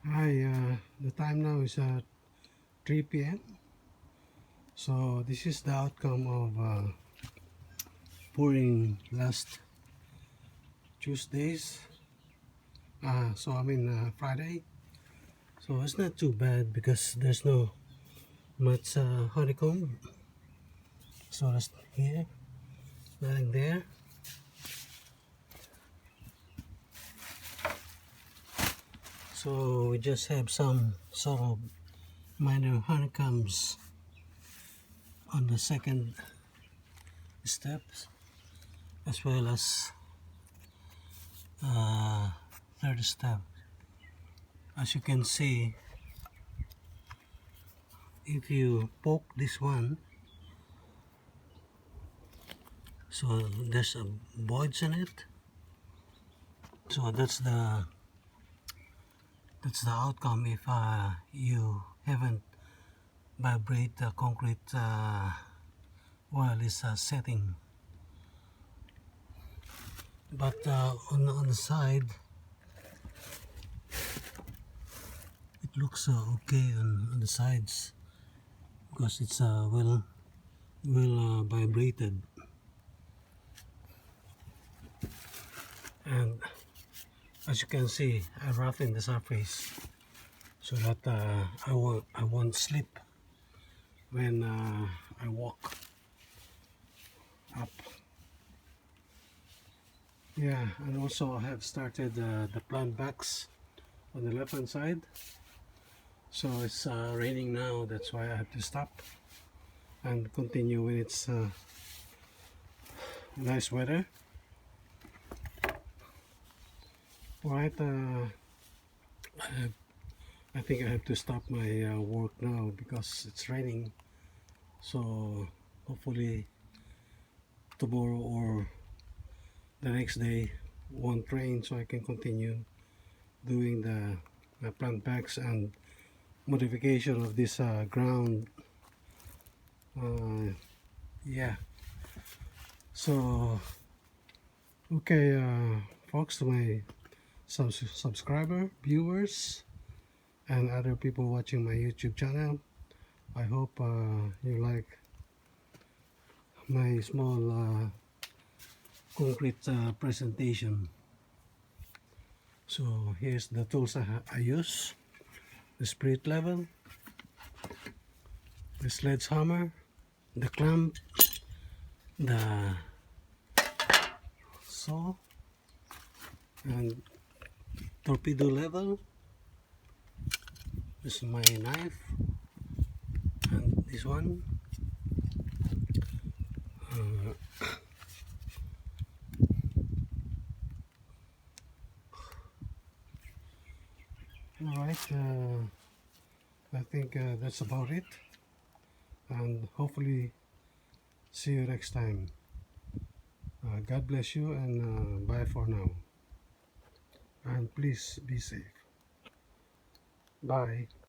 Hi, the time now is 3 p.m. So this is the outcome of pouring last Tuesdays. Friday. So it's not too bad because there's no much honeycomb. So that's here, nothing there. So we just have some sort of minor honeycombs on the second steps, as well as third step. As you can see, if you poke this one, so there's a voids in it. So that's the outcome if you haven't vibrate the concrete while it's setting. But on the side, it looks okay on the sides because it's well vibrated. And as you can see, I roughened the surface so that I won't slip when I walk up. Yeah, and also I have started the plant backs on the left hand side. So it's raining now, that's why I have to stop and continue when it's nice weather. Alright, I think I have to stop my work now because it's raining. So hopefully tomorrow or the next day won't rain, so I can continue doing the plant backs and modification of this ground. Yeah, so okay, folks, to my subscriber, viewers, and other people watching my YouTube channel, I hope you like my small concrete presentation. So here's the tools I use: the spirit level, the sledgehammer, the clamp, the saw, and torpedo level. This is my knife, and this one. Alright, I think that's about it, and hopefully see you next time. God bless you, and bye for now, and please be safe. Bye.